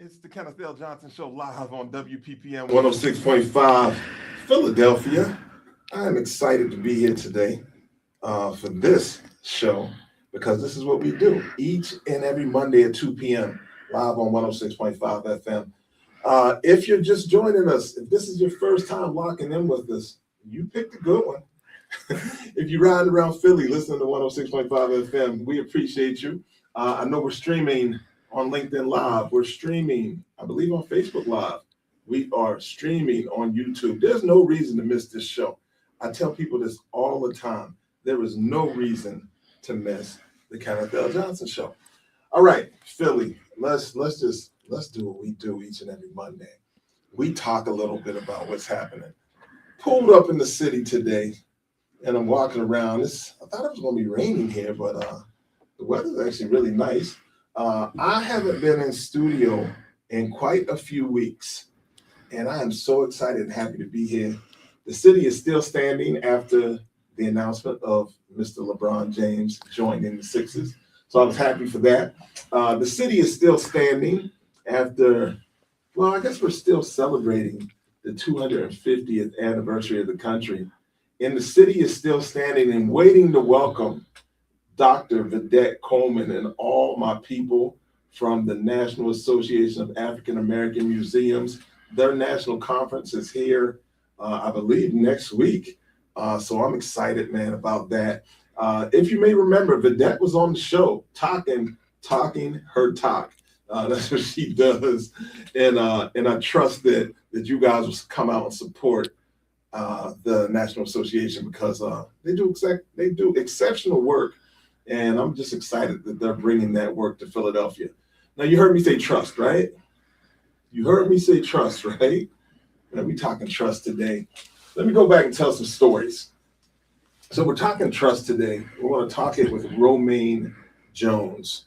It's the Kenneth Johnson Show live on WPPM 106.5 Philadelphia. I'm excited to be here today for this show because this is what we do each and every Monday at 2 p.m. live on 106.5 FM. If you're just joining us, if this is your first time locking in with us, you picked a good one. If you ride around Philly listening to 106.5 FM, we appreciate you. I know we're streaming on LinkedIn Live. We're streaming, I believe, on Facebook Live. We are streaming on YouTube. There's no reason to miss this show. I tell people this all the time. There is no reason to miss the Kenneth L. Johnson Show. All right, Philly, let's do what we do each and every Monday. We talk a little bit about what's happening. Pulled up in the city today, and I'm walking around. I thought it was going to be raining here, but the weather's actually really nice. I haven't been in studio in quite a few weeks, and I am so excited and happy to be here. The city is still standing after the announcement of Mr. LeBron James joining the Sixers, so I was happy for that. The city is still standing after, well, I guess we're still celebrating the 250th anniversary of the country, and the city is still standing and waiting to welcome Dr. Vedette Coleman and all my people from the National Association of African American Museums. Their national conference is here, I believe, next week. So I'm excited, man, about that. If you may remember, Vedette was on the show talking her talk. That's what she does. And I trust that you guys will come out and support the National Association because they do exceptional work. And I'm just excited that they're bringing that work to Philadelphia. Now, you heard me say trust, right? You heard me say trust, right? And we're talking trust today. Let me go back and tell some stories. So we're talking trust today. We want to talk it with RoMaine Jones.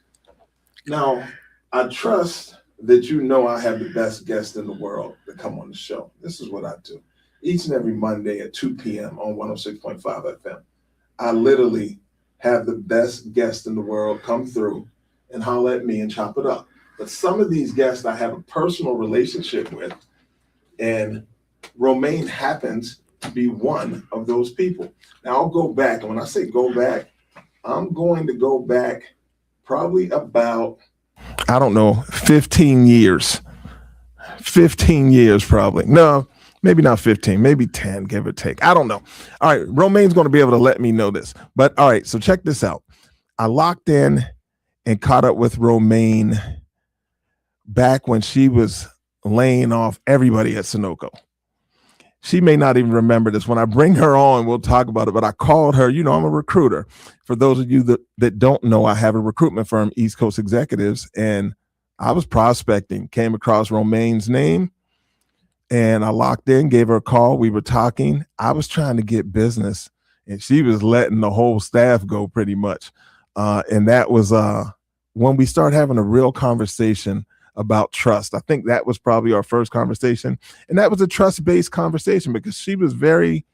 Now, I trust that you know I have the best guest in the world to come on the show. This is what I do. Each and every Monday at 2 p.m. on 106.5 FM. I literally have the best guest in the world come through and holler at me and chop it up. But some of these guests I have a personal relationship with, and RoMaine happens to be one of those people. Now I'll go back, and when I say go back, I'm going to go back probably about, I don't know, 15 years. 15 years probably. No, maybe not 15, maybe 10, give or take. I don't know. All right, RoMaine's going to be able to let me know this. But all right, so check this out. I locked in and caught up with RoMaine back when she was laying off everybody at Sunoco. She may not even remember this. When I bring her on, we'll talk about it. But I called her. You know, I'm a recruiter. For those of you that don't know, I have a recruitment firm, East Coast Executives, and I was prospecting, came across RoMaine's name, and I locked in, gave her a call. We were talking. I was trying to get business, and she was letting the whole staff go pretty much. And that was when we started having a real conversation about trust. I think that was probably our first conversation. And that was a trust-based conversation because she was very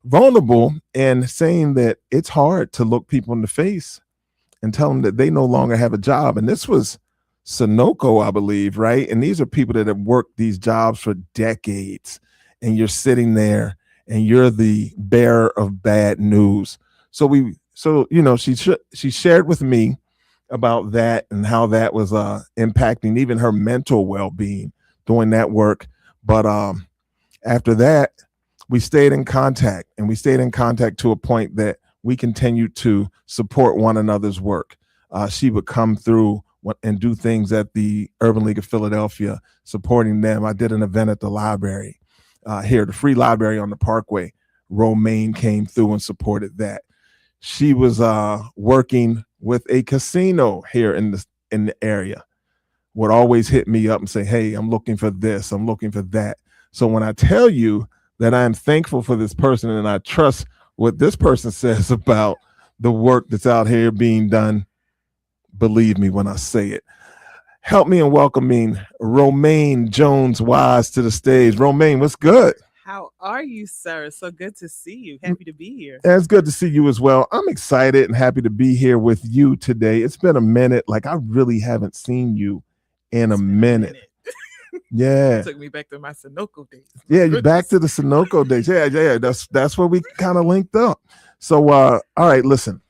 vulnerable in saying that it's hard to look people in the face and tell them that they no longer have a job. And this was Sunoco, I believe, right? And these are people that have worked these jobs for decades, and you're sitting there and you're the bearer of bad news. So you know, she shared with me about that and how that was impacting even her mental well-being doing that work. But after that, we stayed in contact, and we stayed in contact to a point that we continued to support one another's work. She would come through and do things at the Urban League of Philadelphia, supporting them. I did an event at the library here, the free library on the Parkway. RoMaine came through and supported that. She was working with a casino here in the area, would always hit me up and say, hey, I'm looking for this, I'm looking for that. So when I tell you that I'm thankful for this person and I trust what this person says about the work that's out here being done, believe me when I say it. Help me in welcoming RoMaine Jones-Wise to the stage. RoMaine, what's good? How are you, sir? So good to see you. Happy to be here. It's good to see you as well. I'm excited and happy to be here with you today. It's been a minute. Like, I really haven't seen you in a minute. Yeah. Took me back to my Sunoco days. Yeah, you're back to the Sunoco days. Yeah. That's where we kind of linked up. So all right, listen.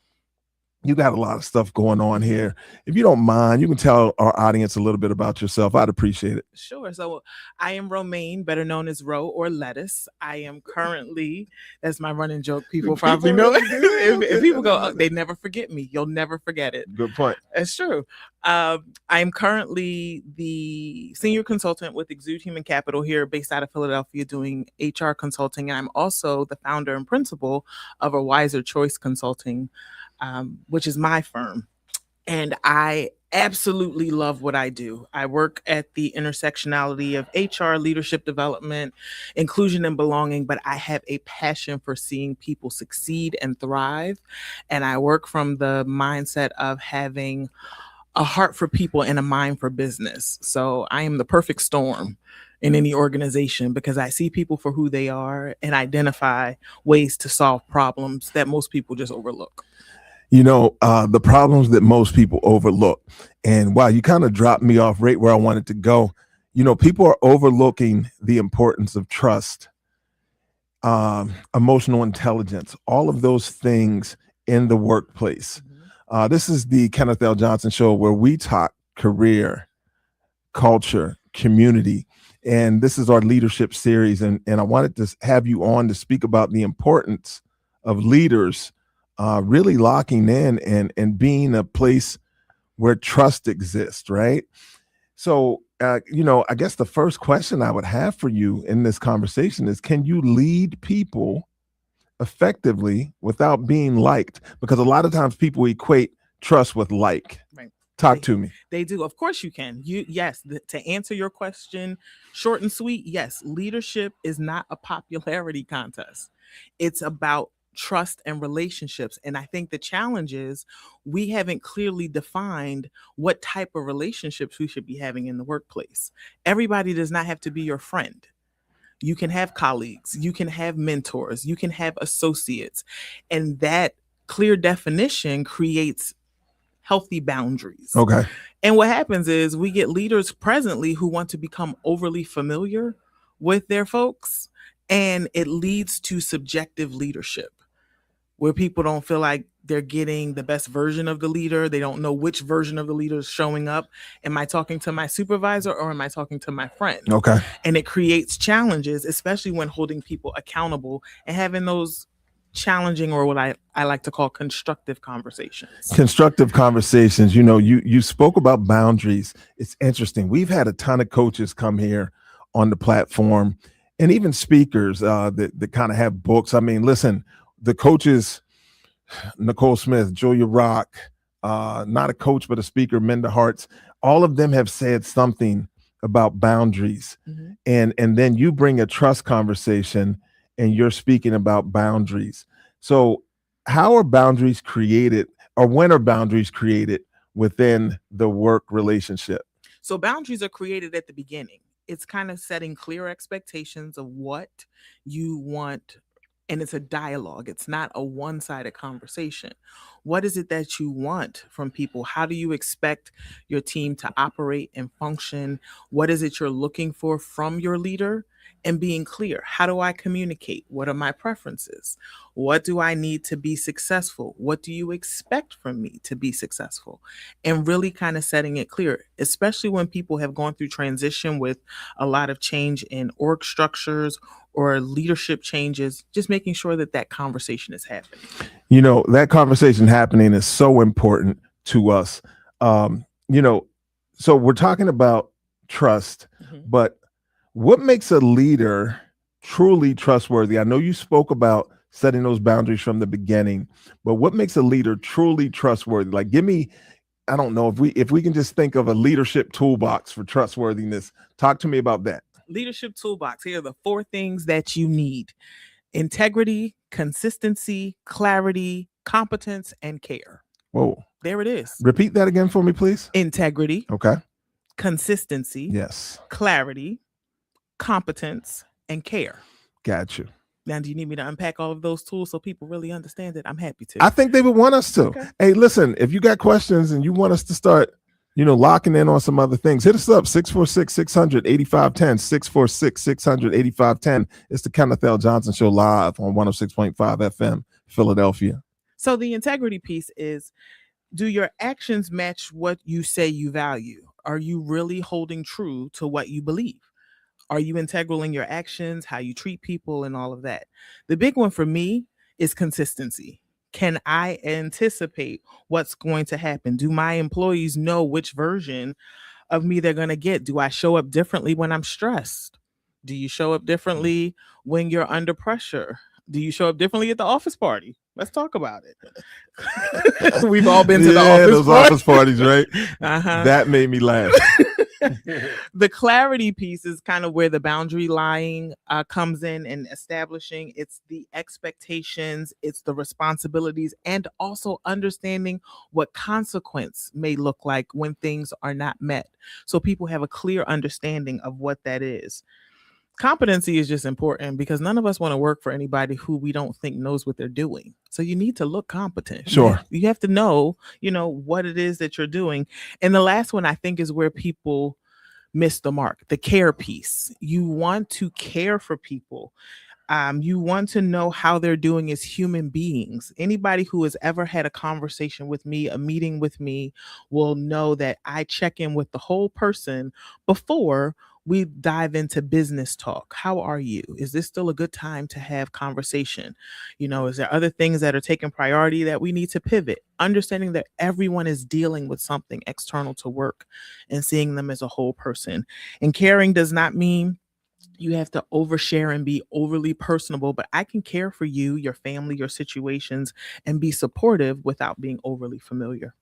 You got a lot of stuff going on here. If you don't mind, you can tell our audience a little bit about yourself. I'd appreciate it. Sure. So I am RoMaine, better known as Ro or Lettuce. I am currently, that's my running joke. People probably know. If people go, oh, they never forget me. You'll never forget it. Good point. That's true. I am currently the senior consultant with Exude Human Capital here based out of Philadelphia doing HR consulting. And I'm also the founder and principal of a Wiser Choice Consulting, which is my firm. And I absolutely love what I do. I work at the intersectionality of HR, leadership development, inclusion, and belonging, but I have a passion for seeing people succeed and thrive. And I work from the mindset of having a heart for people and a mind for business. So I am the perfect storm in any organization because I see people for who they are and identify ways to solve problems that most people just overlook. The problems that most people overlook. And wow, you kind of dropped me off right where I wanted to go. People are overlooking the importance of trust, emotional intelligence, all of those things in the workplace. This is the Kenneth L. Johnson Show, where we talk career, culture, community. And this is our leadership series. And I wanted to have you on to speak about the importance of leaders really locking in and being a place where trust exists, right? So, I guess the first question I would have for you in this conversation is, can you lead people effectively without being liked? Because a lot of times people equate trust with like. Right. Talk to me. They do. Of course you can. Yes, to answer your question, short and sweet, yes, leadership is not a popularity contest. It's about trust and relationships. And I think the challenge is we haven't clearly defined what type of relationships we should be having in the workplace. Everybody does not have to be your friend. You can have colleagues, you can have mentors, you can have associates. And that clear definition creates healthy boundaries. Okay. And what happens is we get leaders presently who want to become overly familiar with their folks, and it leads to subjective leadership, where people don't feel like they're getting the best version of the leader. They don't know which version of the leader is showing up. Am I talking to my supervisor or am I talking to my friend? Okay. And it creates challenges, especially when holding people accountable and having those challenging, or what I like to call constructive conversations. Constructive conversations. You spoke about boundaries. It's interesting. We've had a ton of coaches come here on the platform, and even speakers that kind of have books. I mean, listen, the coaches, Nicole Smith, Julia Rock, not a coach, but a speaker, Minda Harts, all of them have said something about boundaries. And then you bring a trust conversation and you're speaking about boundaries. So how are boundaries created, or when are boundaries created within the work relationship? So boundaries are created at the beginning. It's kind of setting clear expectations of what you want. And it's a dialogue. It's not a one-sided conversation. What is it that you want from people? How do you expect your team to operate and function? What is it you're looking for from your leader? And being clear. How do I communicate? What are my preferences? What do I need to be successful? What do you expect from me to be successful? And really kind of setting it clear, especially when people have gone through transition with a lot of change in org structures or leadership changes, just making sure that conversation is happening. That conversation happening is so important to us. So we're talking about trust, but what makes a leader truly trustworthy? I know you spoke about setting those boundaries from the beginning, but what makes a leader truly trustworthy? Like, give me, I don't know, if we can just think of a leadership toolbox for trustworthiness. Talk to me about that. Leadership toolbox. Here are the 4 things that you need: integrity, consistency, clarity, competence, and care. Whoa. There it is. Repeat that again for me, please. Integrity. Okay. Consistency. Yes. Clarity, competence, and care. Got you. Now, do you need me to unpack all of those tools so people really understand it? I'm happy to. I think they would want us to. Okay. Hey, listen, if you got questions and you want us to start, locking in on some other things. Hit us up, 646-600-8510, 646-600-8510. It's the Kenneth L. Johnson Show live on 106.5 FM, Philadelphia. So the integrity piece is, do your actions match what you say you value? Are you really holding true to what you believe? Are you integral in your actions, how you treat people, and all of that? The big one for me is consistency. Can I anticipate what's going to happen? Do my employees know which version of me they're going to get? Do I show up differently when I'm stressed? Do you show up differently when you're under pressure? Do you show up differently at the office party? Let's talk about it. We've all been to the office parties, right? Uh-huh. That made me laugh. The clarity piece is kind of where the boundary line comes in and establishing. It's the expectations, it's the responsibilities, and also understanding what consequence may look like when things are not met. So people have a clear understanding of what that is. Competency is just important because none of us want to work for anybody who we don't think knows what they're doing. So you need to look competent. Sure. You have to know, what it is that you're doing. And the last one I think is where people miss the mark, the care piece. You want to care for people. You want to know how they're doing as human beings. Anybody who has ever had a conversation with me, a meeting with me, will know that I check in with the whole person before we dive into business talk. How are you? Is this still a good time to have conversation? Is there other things that are taking priority that we need to pivot? Understanding that everyone is dealing with something external to work and seeing them as a whole person. And caring does not mean you have to overshare and be overly personable, but I can care for you, your family, your situations, and be supportive without being overly familiar.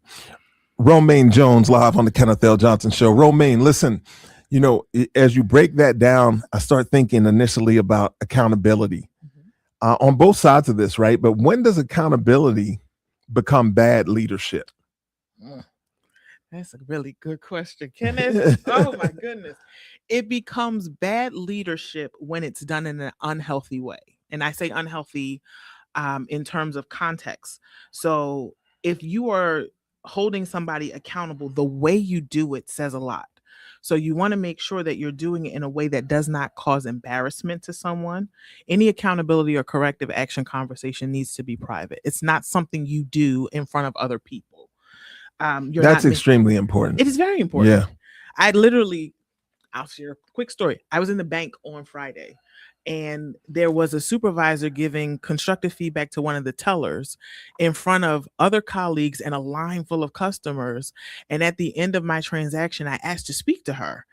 RoMaine Jones live on the Kenneth L. Johnson Show. RoMaine, listen, as you break that down, I start thinking initially about accountability on both sides of this, right? But when does accountability become bad leadership? That's a really good question, Kenneth. Oh my goodness. It becomes bad leadership when it's done in an unhealthy way. And I say unhealthy in terms of context. So if you are holding somebody accountable, the way you do it says a lot. So you want to make sure that you're doing it in a way that does not cause embarrassment to someone. Any accountability or corrective action conversation needs to be private. It's not something you do in front of other people. That's extremely important. It is very important. Yeah. I'll share a quick story. I was in the bank on Friday and there was a supervisor giving constructive feedback to one of the tellers in front of other colleagues and a line full of customers. And at the end of my transaction, I asked to speak to her.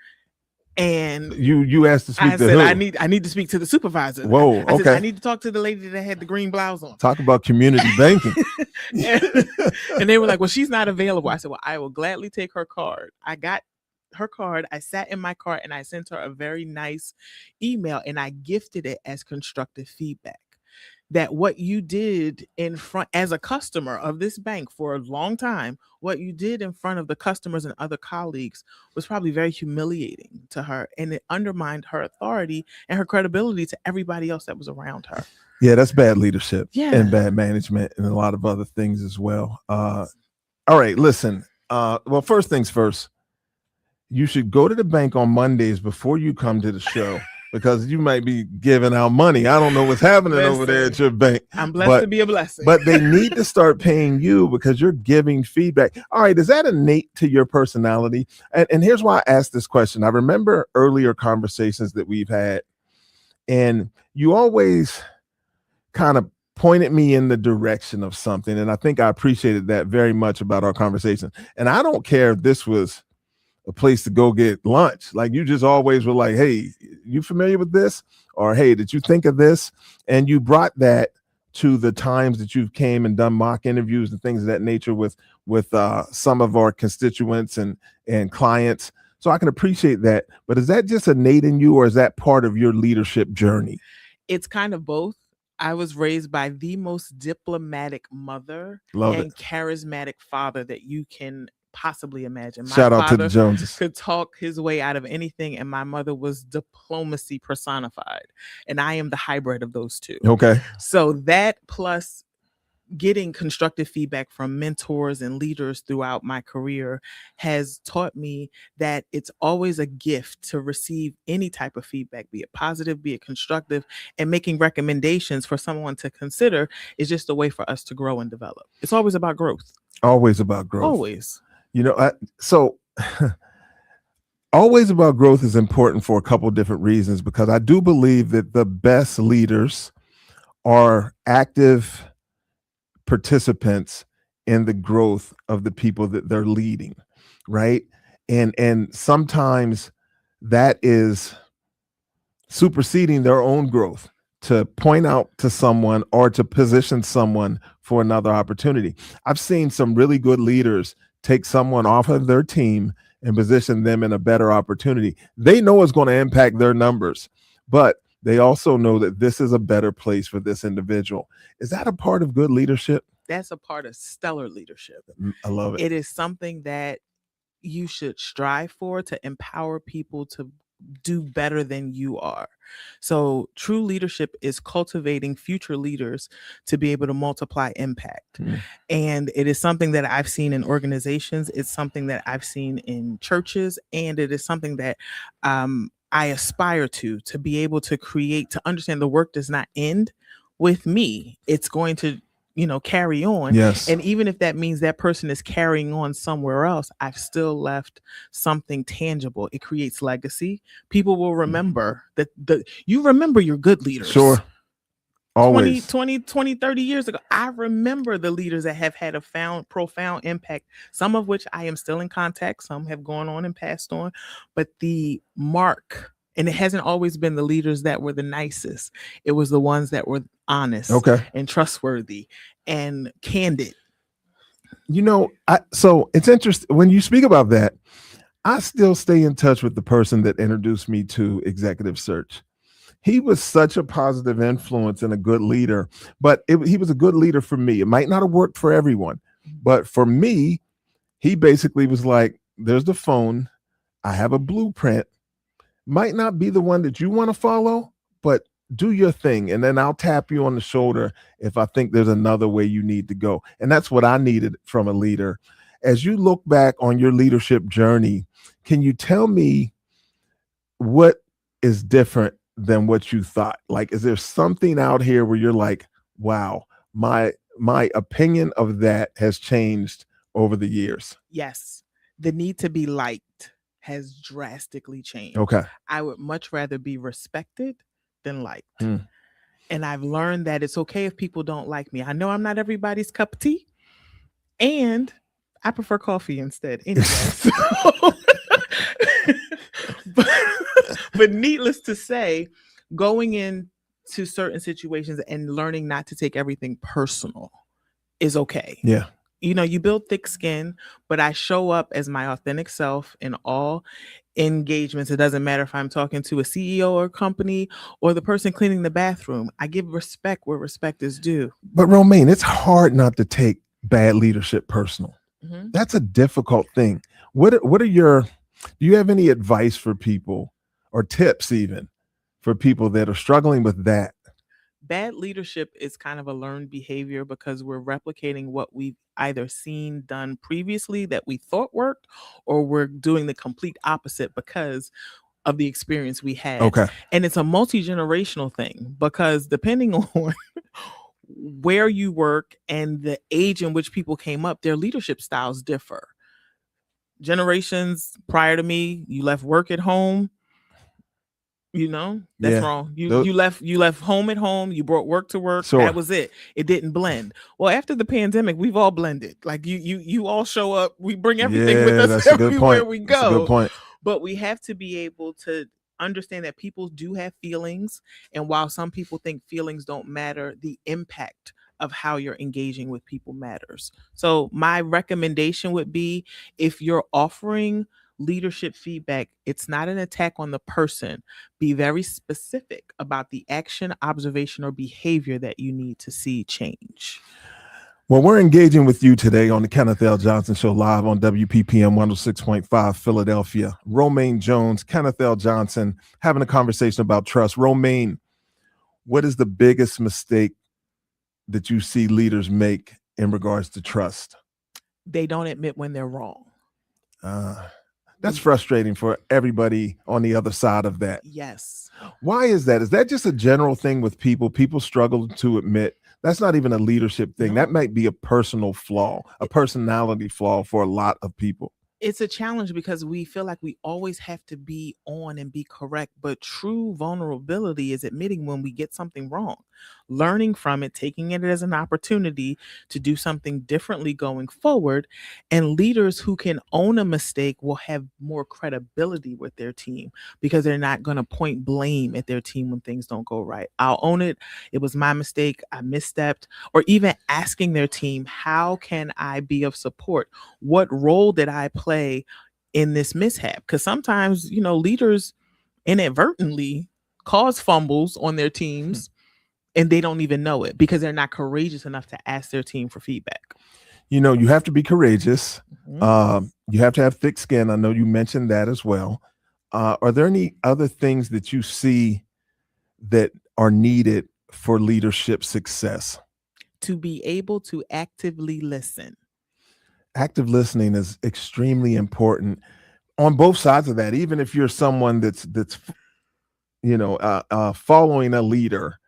And you asked to speak to who? I need to speak to the supervisor. Whoa, I okay. said, I need to talk to the lady that had the green blouse on. Talk about community banking. And they were like, well, she's not available. I said, well, I will gladly take her card. I got her card. I sat in my car and I sent her a very nice email and I gifted it as constructive feedback. That what you did in front as a customer of this bank for a long time, what you did in front of the customers and other colleagues was probably very humiliating to her. And it undermined her authority and her credibility to everybody else that was around her. Yeah, that's bad leadership and bad management and a lot of other things as well. All right, listen. Well, first things first, you should go to the bank on Mondays before you come to the show. Because you might be giving out money. I don't know what's happening over there at your bank. I'm blessed to be a blessing. But they need to start paying you because you're giving feedback. All right, is that innate to your personality? And here's why I asked this question. I remember earlier conversations that we've had, and you always kind of pointed me in the direction of something. And I think I appreciated that very much about our conversation. And I don't care if this was a place to go get lunch. Like you just always were like, hey, you familiar with this? Or, hey, did you think of this? And you brought that to the times that you've came and done mock interviews and things of that nature with some of our constituents and clients. So I can appreciate that. But is that just innate in you or is that part of your leadership journey? It's kind of both. I was raised by the most diplomatic mother charismatic father that you can possibly imagine. My Shout out to the Joneses. Could talk his way out of anything, and my mother was diplomacy personified, and I am the hybrid of those two. Okay. So that plus getting constructive feedback from mentors and leaders throughout my career has taught me that it's always a gift to receive any type of feedback, be it positive, be it constructive, and making recommendations for someone to consider is just a way for us to grow and develop. It's always about growth. Always about growth. Always. So always about growth is important for a couple of different reasons, because I do believe that the best leaders are active participants in the growth of the people that they're leading, right? And sometimes that is superseding their own growth to point out to someone or to position someone for another opportunity. I've seen some really good leaders take someone off of their team and position them in a better opportunity. They know it's going to impact their numbers, but they also know that this is a better place for this individual. Is that a part of good leadership? That's a part of stellar leadership. I love it. It is something that you should strive for, to empower people to do better than you are. So true leadership is cultivating future leaders to be able to multiply impact. And it is something that I've seen in organizations. It's something that I've seen in churches, and it is something that I aspire to be able to create, to understand the work does not end with me. It's going to carry on. Yes. And even if that means that person is carrying on somewhere else, I've still left something tangible. It creates legacy. People will remember that you remember your good leaders. Sure. Always. 20, 30 years ago, I remember the leaders that have had a profound impact, some of which I am still in contact, some have gone on and passed on, but the mark, and it hasn't always been the leaders that were the nicest. It was the ones that were honest and trustworthy and candid. So it's interesting when you speak about that. I still stay in touch with the person that introduced me to executive search. He was such a positive influence and a good leader, but he was a good leader for me. It might not have worked for everyone, but for me, he basically was like, there's the phone. I have a blueprint. Might not be the one that you want to follow, but do your thing. And then I'll tap you on the shoulder if I think there's another way you need to go. And that's what I needed from a leader. As you look back on your leadership journey, can you tell me what is different than what you thought? Like, is there something out here where you're like, wow, my opinion of that has changed over the years? Yes. The need to be liked has drastically changed. Okay. I would much rather be respected than liked. And I've learned that it's okay if people don't like me. I know I'm not everybody's cup of tea, and I prefer coffee instead anyway. But needless to say, going into certain situations and learning not to take everything personal is okay. Yeah. You build thick skin, but I show up as my authentic self in all engagements. It doesn't matter if I'm talking to a CEO or a company or the person cleaning the bathroom. I give respect where respect is due. But RoMaine, it's hard not to take bad leadership personal. That's a difficult thing. Do you have any advice for people, or tips even for people that are struggling with that? Bad leadership is kind of a learned behavior because we're replicating what we've either seen done previously that we thought worked, or we're doing the complete opposite because of the experience we had. Okay. And it's a multi-generational thing, because depending on where you work and the age in which people came up, their leadership styles differ. Generations prior to me, you left work at home. That's wrong. You left home at home. You brought work to work. Sure. That was it. It didn't blend. Well, after the pandemic, we've all blended. Like you all show up. We bring everything with us everywhere we go. That's a good point. But we have to be able to understand that people do have feelings, and while some people think feelings don't matter, the impact of how you're engaging with people matters. So my recommendation would be, if you're offering leadership feedback, it's not an attack on the person. Be very specific about the action, observation, or behavior that you need to see change. Well, we're engaging with you today on the Kenneth L. Johnson Show, live on WPPM 106.5 Philadelphia. RoMaine Jones, Kenneth L. Johnson, having a conversation about trust. RoMaine, what is the biggest mistake that you see leaders make in regards to trust? They don't admit when they're wrong. That's frustrating for everybody on the other side of that. Yes. Why is that? Is that just a general thing with people? People struggle to admit. That's not even a leadership thing. No. That might be a personal flaw, a personality flaw for a lot of people. It's a challenge because we feel like we always have to be on and be correct. But true vulnerability is admitting when we get something wrong, learning from it, taking it as an opportunity to do something differently going forward. And leaders who can own a mistake will have more credibility with their team because they're not going to point blame at their team when things don't go right. I'll own it. It was my mistake. I misstepped. Or even asking their team, how can I be of support? What role did I play in this mishap? Because sometimes, leaders inadvertently cause fumbles on their teams and they don't even know it because they're not courageous enough to ask their team for feedback. You have to be courageous. You have to have thick skin. I know you mentioned that as well. Are there any other things that you see that are needed for leadership success? To be able to actively listen. Active listening is extremely important on both sides of that. Even if you're someone that's following a leader,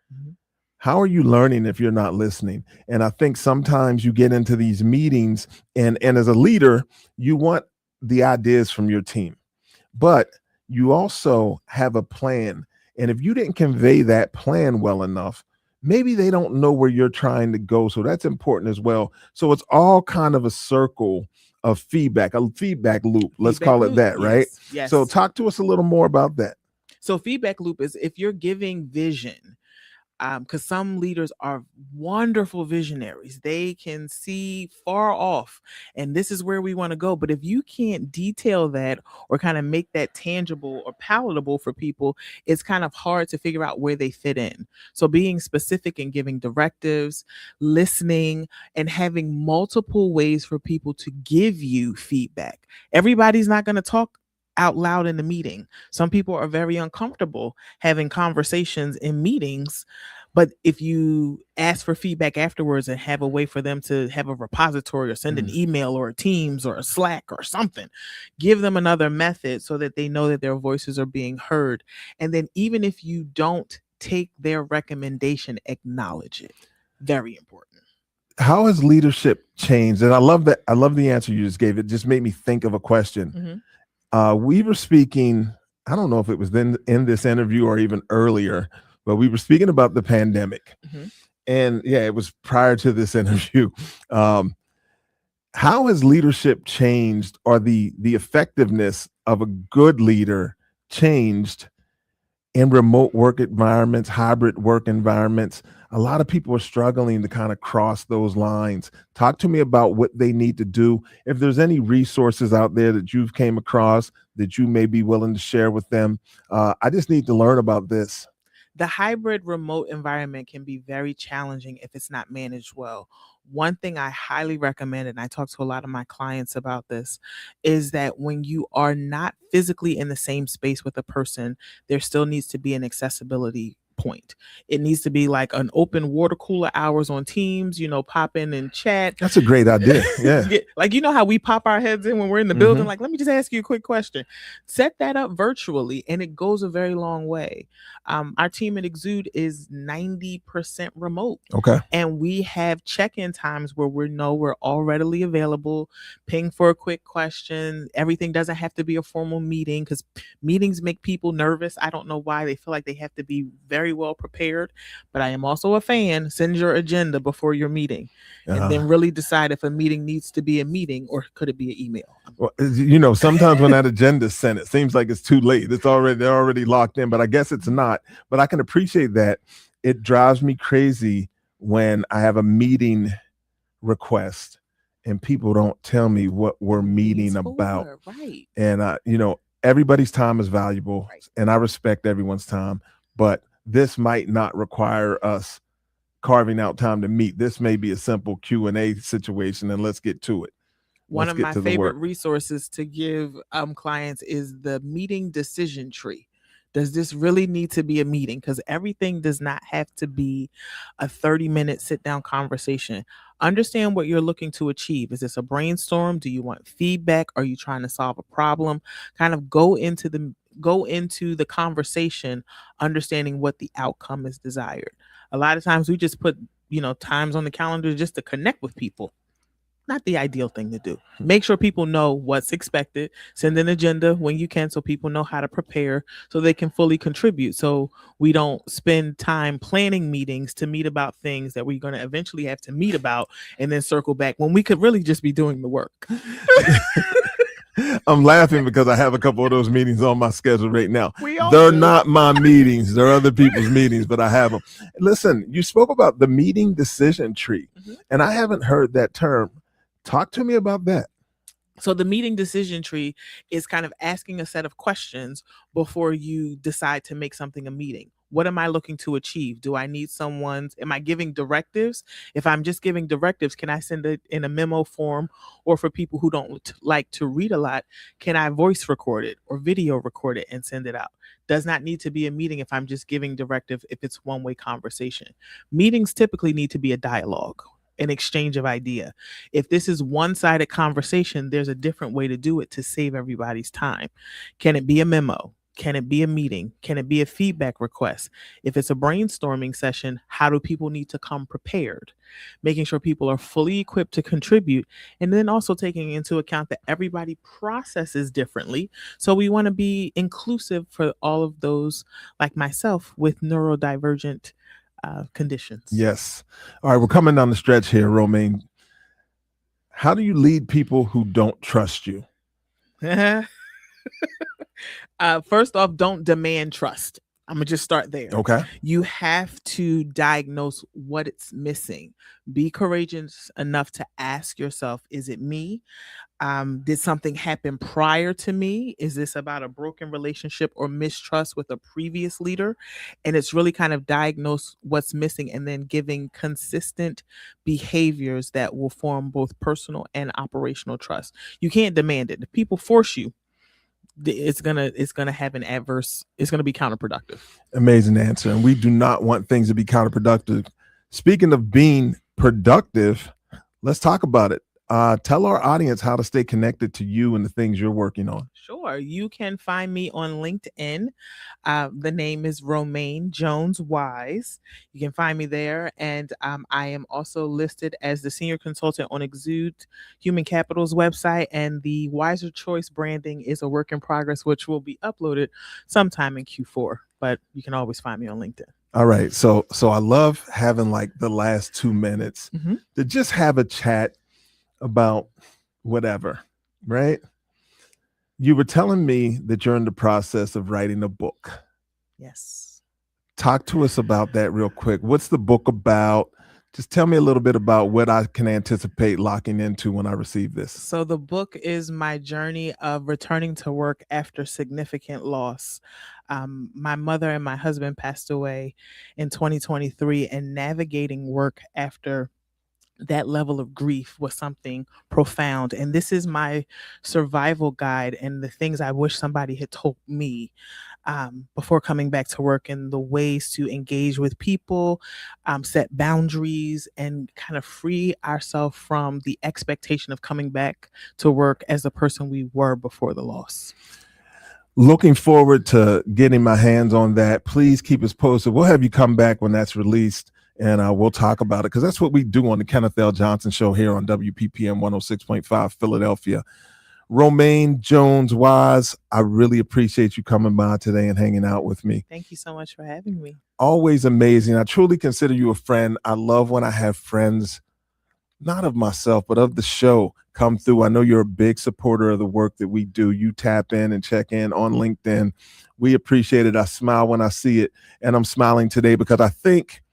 how are you learning if you're not listening? And I think sometimes you get into these meetings and as a leader, you want the ideas from your team, but you also have a plan. And if you didn't convey that plan well enough, maybe they don't know where you're trying to go. So that's important as well. So it's all kind of a circle of feedback, a feedback loop. Let's call it that, right? Yes. So talk to us a little more about that. So feedback loop is if you're giving vision, because some leaders are wonderful visionaries. They can see far off and this is where we want to go. But if you can't detail that or kind of make that tangible or palatable for people, it's kind of hard to figure out where they fit in. So being specific and giving directives, listening, and having multiple ways for people to give you feedback. Everybody's not going to talk out loud in the meeting. Some people are very uncomfortable having conversations in meetings, but if you ask for feedback afterwards and have a way for them to have a repository or send an email or a Teams or a Slack or something, give them another method so that they know that their voices are being heard. And then even if you don't take their recommendation, acknowledge it. Very important. How has leadership changed? And I love that. I love the answer you just gave. It just made me think of a question. We were speaking, I don't know if it was then in this interview or even earlier, but we were speaking about the pandemic. And yeah, it was prior to this interview. How has leadership changed, or the effectiveness of a good leader changed in remote work environments, hybrid work environments? A lot of people are struggling to kind of cross those lines. Talk to me about what they need to do. If there's any resources out there that you've came across that you may be willing to share with them. I just need to learn about this. The hybrid remote environment can be very challenging if it's not managed well. One thing I highly recommend, and I talk to a lot of my clients about this, is that when you are not physically in the same space with a person, there still needs to be an accessibility point. It needs to be like an open water cooler hours on Teams, pop in and chat. That's a great idea. Yeah. Like, how we pop our heads in when we're in the building, like, let me just ask you a quick question. Set that up virtually and it goes a very long way. Our team at Exude is 90% remote. Okay. And we have check-in times where we're all readily available, ping for a quick question. Everything doesn't have to be a formal meeting because meetings make people nervous. I don't know why. They feel like they have to be very well prepared, but I am also a fan. Send your agenda before your meeting and then really decide if a meeting needs to be a meeting or could it be an email. Well, sometimes when that agenda is sent, it seems like it's too late. They're already locked in, but I guess it's not. But I can appreciate that. It drives me crazy when I have a meeting request and people don't tell me what we're meeting about. Right. And everybody's time is valuable, right, and I respect everyone's time, but this might not require us carving out time to meet. This may be a simple Q&A situation, and let's get to it. One of my favorite resources to give clients is the meeting decision tree. Does this really need to be a meeting? Because everything does not have to be a 30-minute sit-down conversation. Understand what you're looking to achieve. Is this a brainstorm? Do you want feedback? Are you trying to solve a problem? Kind of go into the conversation understanding what the outcome is desired. A lot of times we just put, times on the calendar just to connect with people. Not the ideal thing to do. Make sure people know what's expected. Send an agenda when you can so people know how to prepare so they can fully contribute. So we don't spend time planning meetings to meet about things that we're going to eventually have to meet about and then circle back when we could really just be doing the work. I'm laughing because I have a couple of those meetings on my schedule right now. They're not my meetings. They're other people's meetings, but I have them. Listen, you spoke about the meeting decision tree, and I haven't heard that term. Talk to me about that. So the meeting decision tree is kind of asking a set of questions before you decide to make something a meeting. What am I looking to achieve? Do I need am I giving directives? If I'm just giving directives, can I send it in a memo form? Or for people who don't like to read a lot, can I voice record it or video record it and send it out? Does not need to be a meeting if I'm just giving directive, if it's one-way conversation. Meetings typically need to be a dialogue, an exchange of idea. If this is one-sided conversation, there's a different way to do it to save everybody's time. Can it be a memo? Can it be a meeting? Can it be a feedback request? If it's a brainstorming session, how do people need to come prepared? Making sure people are fully equipped to contribute, and then also taking into account that everybody processes differently. So we want to be inclusive for all of those like myself with neurodivergent conditions. Yes. All right, we're coming down the stretch here, RoMaine. How do you lead people who don't trust you? First off, don't demand trust. I'm gonna just start there. Okay. You have to diagnose what it's missing. Be courageous enough to ask yourself, is it me? Did something happen prior to me? Is this about a broken relationship or mistrust with a previous leader? And it's really kind of diagnose what's missing and then giving consistent behaviors that will form both personal and operational trust. You can't demand it. If people force you, it's gonna have it's gonna be counterproductive. Amazing answer. And we do not want things to be counterproductive. Speaking of being productive, let's talk about it. Tell our audience how to stay connected to you and the things you're working on. Sure. You can find me on LinkedIn. The name is RoMaine Jones-Wise. You can find me there. And I am also listed as the senior consultant on Exude Human Capital's website. And the Wiser Choice branding is a work in progress, which will be uploaded sometime in Q4. But you can always find me on LinkedIn. All right. So I love having like the last 2 minutes to just have a chat about whatever, right? You were telling me that you're in the process of writing a book. Yes. Talk to us about that real quick. What's the book about? Just tell me a little bit about what I can anticipate locking into when I receive this. So the book is my journey of returning to work after significant loss. My mother and my husband passed away in 2023, and navigating work after that level of grief was something profound. And this is my survival guide and the things I wish somebody had told me before coming back to work, and the ways to engage with people, set boundaries, and kind of free ourselves from the expectation of coming back to work as the person we were before the loss. Looking forward to getting my hands on that. Please keep us posted. We'll have you come back when that's released, and we'll talk about it, because that's what we do on the Kenneth L. Johnson Show here on WPPM 106.5 Philadelphia. RoMaine Jones-Wise, I really appreciate you coming by today and hanging out with me. Thank you so much for having me. Always amazing. I truly consider you a friend. I love when I have friends, not of myself, but of the show, come through. I know you're a big supporter of the work that we do. You tap in and check in on LinkedIn. We appreciate it. I smile when I see it, and I'm smiling today because I think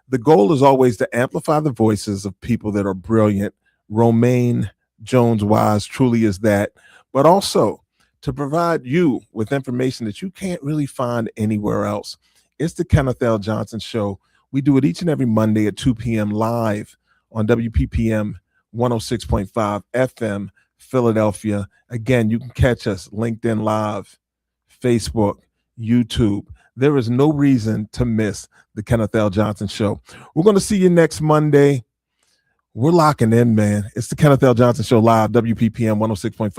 the goal is always to amplify the voices of people that are brilliant. RoMaine Jones-Wise truly is that, but also to provide you with information that you can't really find anywhere else. It's the Kenneth L. Johnson Show. We do it each and every Monday at 2 p.m. live on WPPM 106.5 FM Philadelphia. Again, you can catch us LinkedIn Live, Facebook, YouTube. There is no reason to miss the Kenneth L. Johnson Show. We're going to see you next Monday. We're locking in, man. It's the Kenneth L. Johnson Show live, WPPM 106.5.